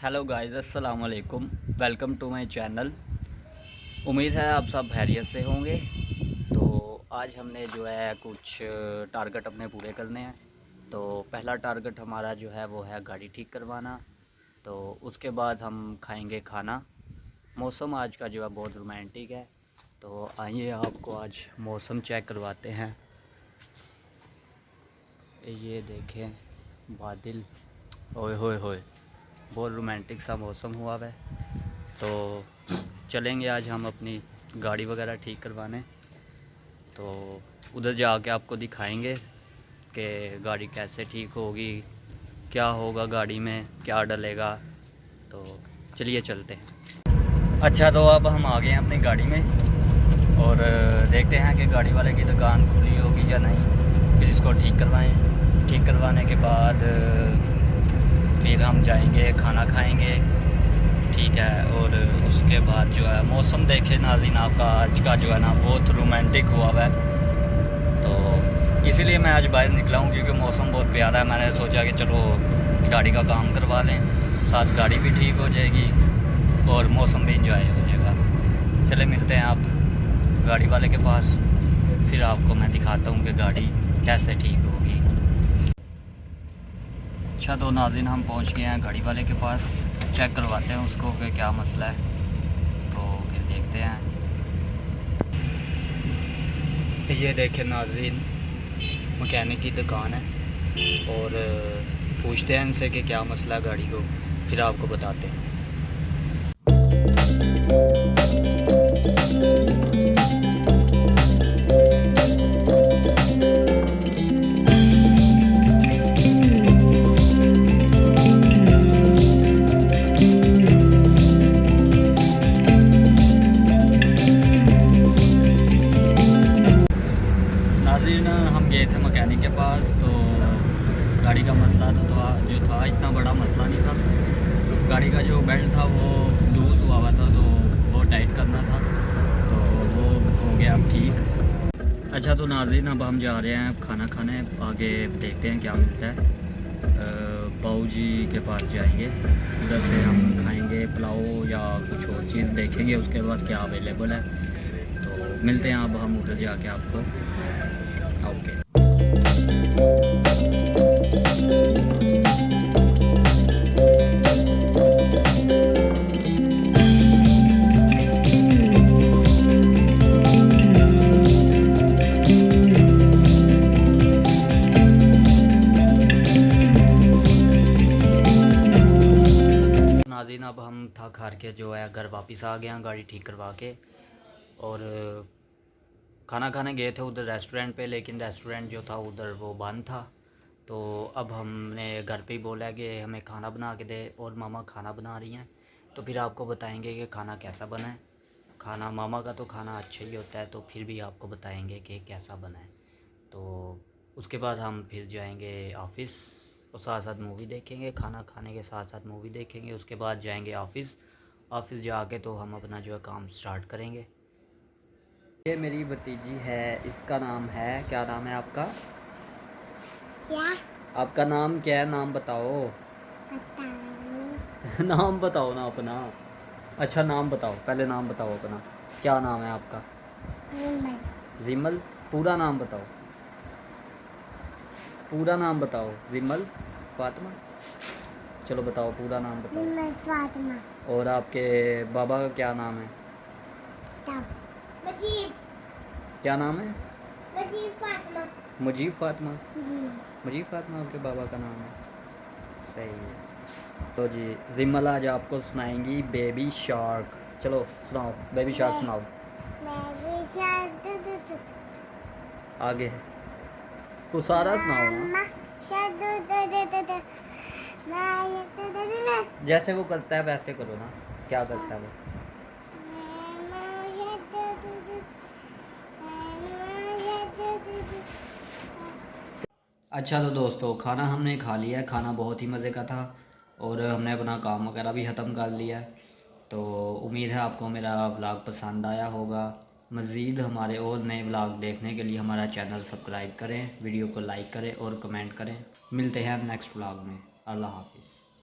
Hello guys, अस्सलाम वालेकुम। Welcome to my channel. उम्मीद है आप सब खैरियत से होंगे। तो आज हमने जो है कुछ टारगेट अपने पूरे करने हैं। तो पहला टारगेट हमारा जो है वो है गाड़ी ठीक करवाना। तो उसके बाद हम खाएंगे खाना। मौसम आज का जो है बहुत रोमांटिक है। तो आइए आपको आज मौसम चेक करवाते हैं। ये देखें बादल, ओए होए होए, बहुत रोमांटिक सा मौसम हुआ है। तो चलेंगे आज हम अपनी गाड़ी वगैरह ठीक करवाने। तो उधर जाके आपको दिखाएंगे कि गाड़ी कैसे ठीक होगी, क्या होगा गाड़ी में, क्या डलेगा। तो चलिए चलते हैं। अच्छा, तो अब हम आ गए हैं अपनी गाड़ी में और देखते हैं कि गाड़ी वाले की दुकान खुली होगी या नहीं। फिर इसको ठीक करवाएं। ठीक करवाने के बाद फिर हम जाएंगे, खाना खाएंगे, ठीक है। और उसके बाद जो है मौसम देखे नाज़रीन, आपका आज का जो है ना बहुत रोमांटिक हुआ है। तो इसीलिए मैं आज बाहर निकला हूँ क्योंकि मौसम बहुत प्यारा है। मैंने सोचा कि चलो गाड़ी का काम करवा लें, साथ गाड़ी भी ठीक हो जाएगी और मौसम भी इंजॉय हो जाएगा। चले मिलते हैं आप गाड़ी वाले के पास, फिर आपको मैं दिखाता हूँ कि गाड़ी कैसे ठीक होगी। अच्छा, तो नाज़रीन हम पहुँच गए हैं गाड़ी वाले के पास। चेक करवाते हैं उसको कि क्या मसला है, तो फिर देखते हैं। ये देखें नाज़रीन, मैकेनिक की दुकान है और पूछते हैं इनसे कि क्या मसला है गाड़ी को, फिर आपको बताते हैं। हम गए थे मैकेनिक के पास, तो गाड़ी का मसला जो था इतना बड़ा मसला नहीं था। गाड़ी का जो बेल्ट था वो लूज़ हुआ था, तो वो टाइट करना था, तो वो हो गया अब ठीक। अच्छा, तो नाज़रीन अब हम जा रहे हैं खाना खाने। आगे देखते हैं क्या मिलता है। बाऊ जी के पास जाएंगे, उधर से हम खाएंगे पुलाव या कुछ और चीज़ देखेंगे उसके पास क्या अवेलेबल है। तो मिलते हैं अब हम उधर जाके आपको। ओके। नाज़रीन अब हम थक हार के जो है घर वापस आ गए हैं गाड़ी ठीक करवा के। और खाना खाने गए थे उधर रेस्टोरेंट पे, लेकिन रेस्टोरेंट जो था उधर वो बंद था। तो अब हमने घर पे ही बोला कि हमें खाना बना के दे, और मामा खाना बना रही हैं। तो फिर आपको बताएंगे कि खाना कैसा बना है। खाना मामा का तो खाना अच्छा ही होता है, तो फिर भी आपको बताएंगे कि कैसा बना है। तो उसके बाद हम फिर जाएंगे ऑफ़िस और साथ साथ मूवी देखेंगे। खाना खाने के साथ साथ मूवी देखेंगे, उसके बाद जाएंगे ऑफ़िस। ऑफ़िस जाके तो हम अपना जो है काम स्टार्ट करेंगे। ये मेरी भतीजी है, इसका नाम है, क्या नाम है आपका? क्या? आपका नाम क्या है? नाम बताओ। नाम बताओ ना अपना। अच्छा, नाम बताओ, पहले नाम बताओ अपना। क्या नाम है आपका? जिमल। पूरा नाम बताओ, पूरा नाम बताओ। जिमल फातिमा। चलो बताओ, पूरा नाम बताओ। फातिमा। और आपके बाबा का क्या नाम है? मुजीब। क्या नाम है? मुजीब फातिमा। मुजीब फातिमा। जी। मुजीब फातिमा आपके बाबा का नाम है, सही है। तो जी जिम्मल आज आपको सुनाएंगी बेबी शार्क। चलो सुनाओ, बेबी शार्क सुनाओ। बेबी शार्क आगे वो सारा सुनाओ ना, जैसे वो करता है वैसे करो ना। क्या करता है वो? अच्छा, तो दोस्तों खाना हमने खा लिया है। खाना बहुत ही मज़े का था और हमने अपना काम वगैरह भी ख़त्म कर लिया है। तो उम्मीद है आपको मेरा व्लॉग पसंद आया होगा। मज़ीद हमारे और नए व्लॉग देखने के लिए हमारा चैनल सब्सक्राइब करें, वीडियो को लाइक करें और कमेंट करें। मिलते हैं नेक्स्ट व्लॉग में। अल्लाह हाफिज़।